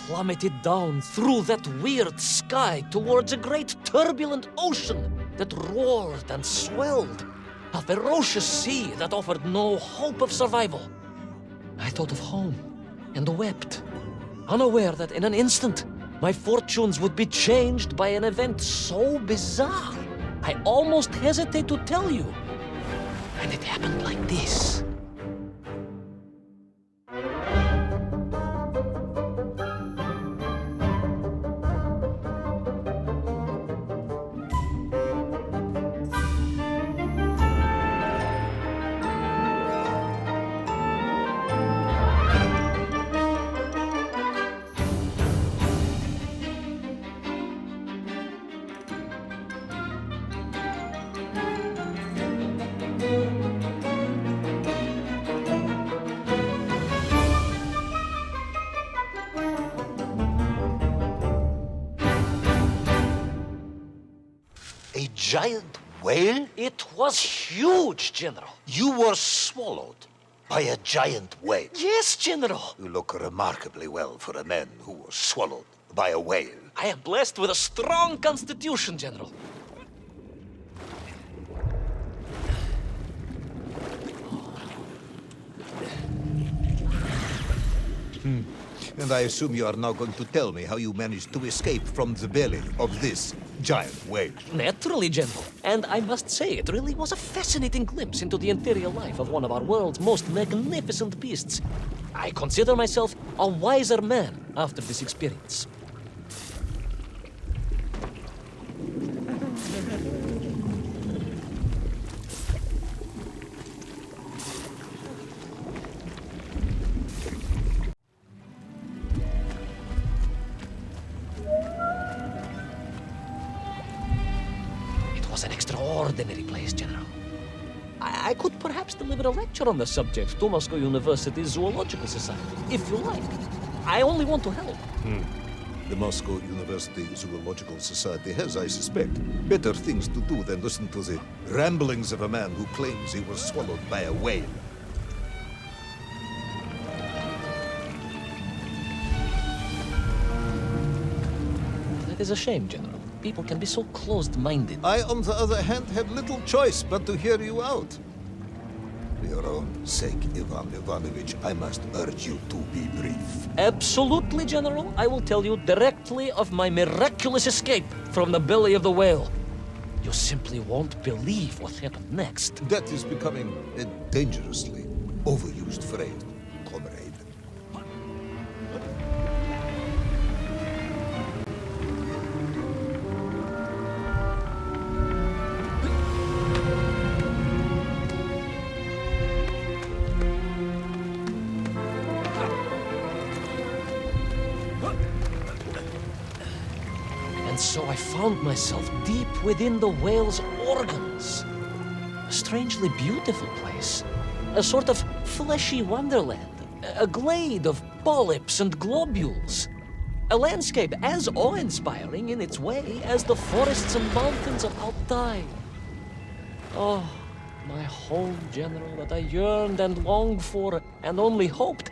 plummeted down through that weird sky towards a great turbulent ocean that roared and swelled. A ferocious sea that offered no hope of survival. I thought of home and wept, unaware that in an instant, my fortunes would be changed by an event so bizarre, I almost hesitate to tell you. And it happened like this. A giant whale? It was huge, General. You were swallowed by a giant whale. Yes, General. You look remarkably well for a man who was swallowed by a whale. I am blessed with a strong constitution, General. And I assume you are now going to tell me how you managed to escape from the belly of this giant whale. Naturally, General. And I must say, it really was a fascinating glimpse into the interior life of one of our world's most magnificent beasts. I consider myself a wiser man after this experience. An extraordinary place, General. I could perhaps deliver a lecture on the subject to Moscow University's Zoological Society, if you like. I only want to help. The Moscow University Zoological Society has, I suspect, better things to do than listen to the ramblings of a man who claims he was swallowed by a whale. That is a shame, General. People can be so closed-minded. I, on the other hand, had little choice but to hear you out. For your own sake, Ivan Ivanovich, I must urge you to be brief. Absolutely, General. I will tell you directly of my miraculous escape from the belly of the whale. You simply won't believe what happened next. That is becoming a dangerously overused phrase, comrade. So I found myself deep within the whale's organs. A strangely beautiful place. A sort of fleshy wonderland. A glade of polyps and globules. A landscape as awe-inspiring in its way as the forests and mountains of Altai. Oh, my home, General, that I yearned and longed for and only hoped,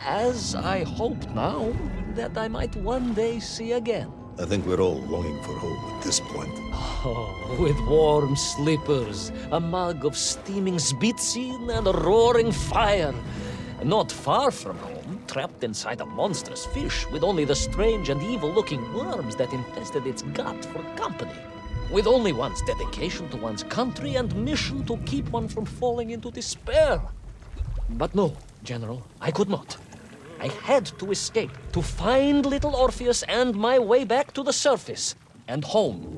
as I hope now, that I might one day see again. I think we're all longing for home at this point. Oh, with warm slippers, a mug of steaming Sbitzin, and a roaring fire. Not far from home, trapped inside a monstrous fish with only the strange and evil-looking worms that infested its gut for company. With only one's dedication to one's country and mission to keep one from falling into despair. But no, General, I could not. I had to escape, to find little Orpheus and my way back to the surface and home.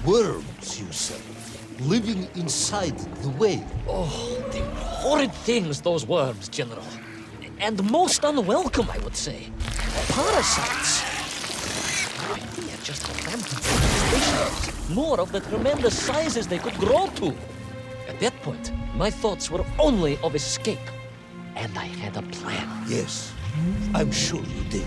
Worms, you said, living inside the whale. Oh, they were horrid things, those worms, General. And most unwelcome, I would say. Parasites. No idea just how rampant the infestation was. More of the tremendous sizes they could grow to. At that point, my thoughts were only of escape. And I had a plan. Yes, I'm sure you did.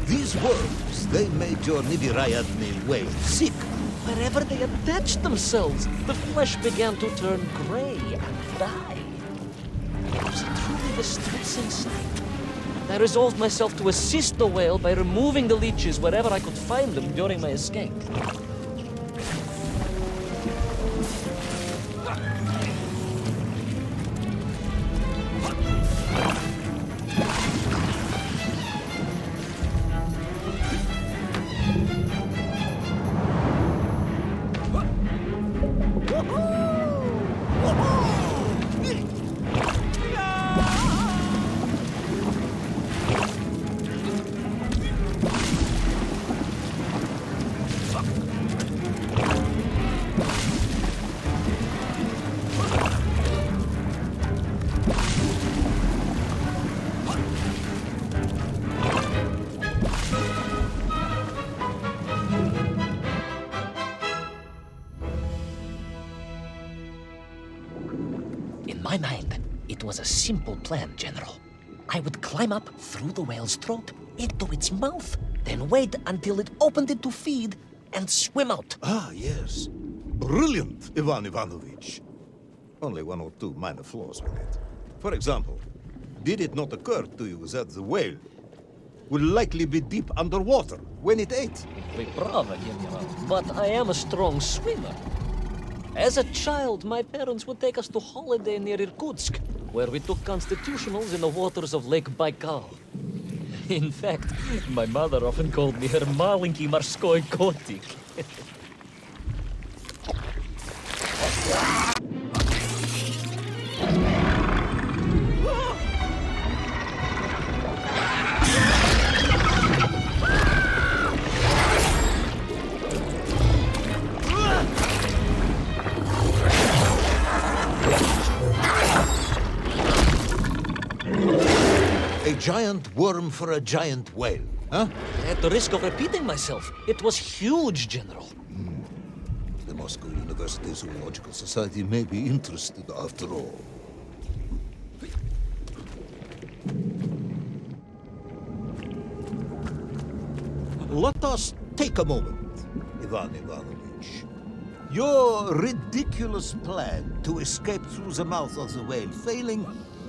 These worms, they made your Nivirayadni whale sick. Wherever they attached themselves, the flesh began to turn gray and die. It was a truly distressing sight. I resolved myself to assist the whale by removing the leeches wherever I could find them during my escape. In my mind, it was a simple plan, General. I would climb up through the whale's throat into its mouth, then wait until it opened it to feed and swim out. Ah, yes. Brilliant, Ivan Ivanovich. Only one or two minor flaws with it. For example, did it not occur to you that the whale will likely be deep underwater when it ate? Bravo, General. But I am a strong swimmer. As a child, my parents would take us to holiday near Irkutsk, where we took constitutionals in the waters of Lake Baikal. In fact, my mother often called me her malenький морской котик. A giant worm for a giant whale, huh? At the risk of repeating myself, it was huge, General. The Moscow University Zoological Society may be interested after all. Let us take a moment, Ivan Ivanovich. Your ridiculous plan to escape through the mouth of the whale failing,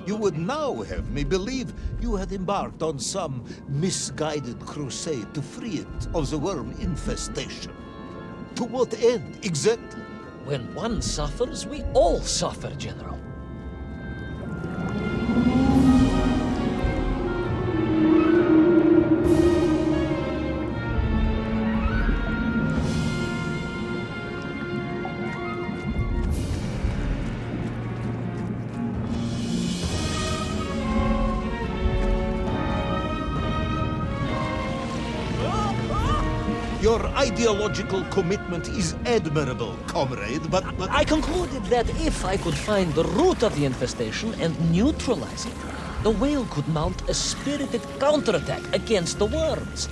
You would now have me believe you had embarked on some misguided crusade to free it of the worm infestation. To what end, exactly? When one suffers, we all suffer, General. Your ideological commitment is admirable, comrade, but... I concluded that if I could find the root of the infestation and neutralize it, the whale could mount a spirited counterattack against the worms.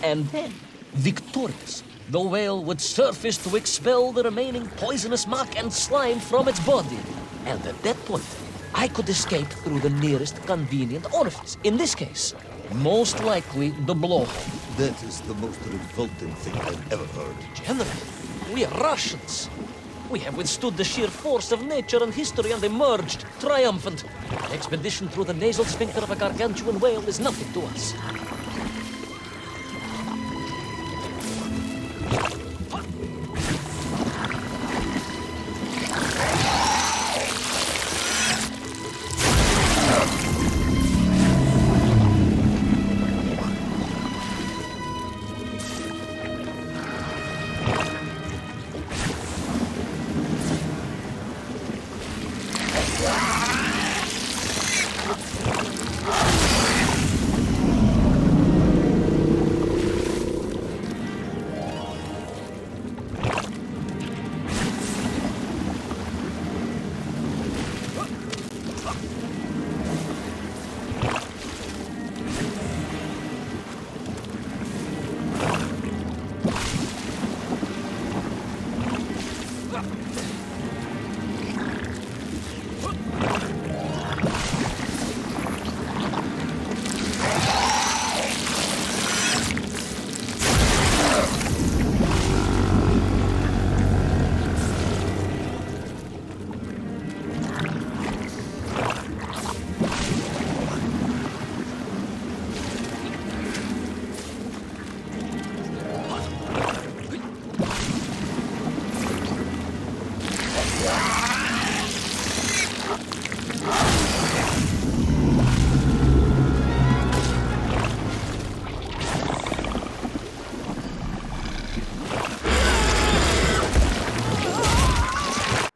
And then, victorious, the whale would surface to expel the remaining poisonous muck and slime from its body. And at that point, I could escape through the nearest convenient orifice. In this case, most likely the blowhole. That is the most revolting thing I've ever heard. General, we are Russians. We have withstood the sheer force of nature and history and emerged triumphant. An expedition through the nasal sphincter of a gargantuan whale is nothing to us.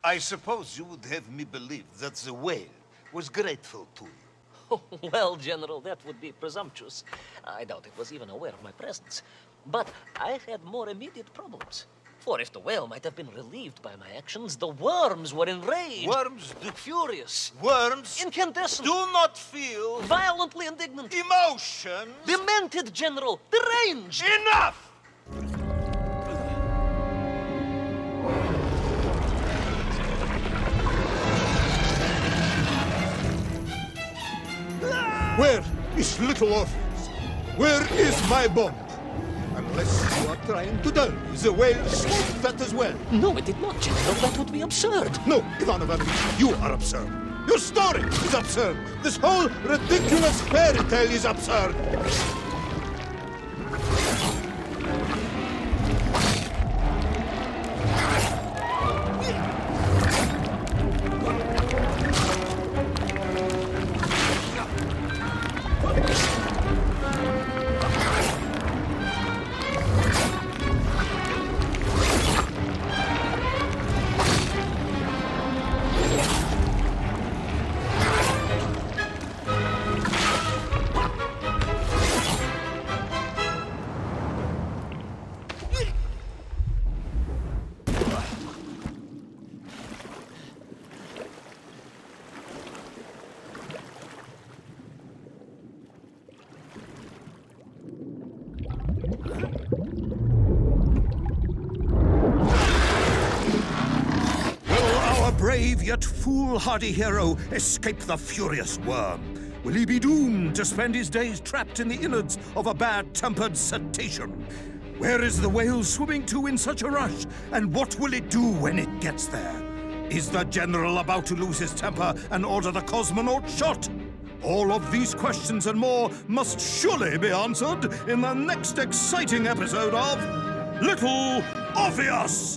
I suppose you would have me believe that the whale was grateful to you. Oh, well, General, that would be presumptuous. I doubt it was even aware of my presence. But I had more immediate problems. For if the whale might have been relieved by my actions, the worms were enraged. Worms furious. Worms Incandescent. do not feel Violently indignant. emotions. Demented, General. Deranged. Enough! Where is little Orpheus? Where is my bomb? Unless you are trying to tell me the whale smoked that as well. No, it did not, General. That would be absurd. No, Ivan Ivanovich, you are absurd. Your story is absurd! This whole ridiculous fairy tale is absurd! Brave yet foolhardy hero escape the furious worm? Will he be doomed to spend his days trapped in the innards of a bad-tempered cetacean? Where is the whale swimming to in such a rush, and what will it do when it gets there? Is the general about to lose his temper and order the cosmonaut shot? All of these questions and more must surely be answered in the next exciting episode of Little Orpheus!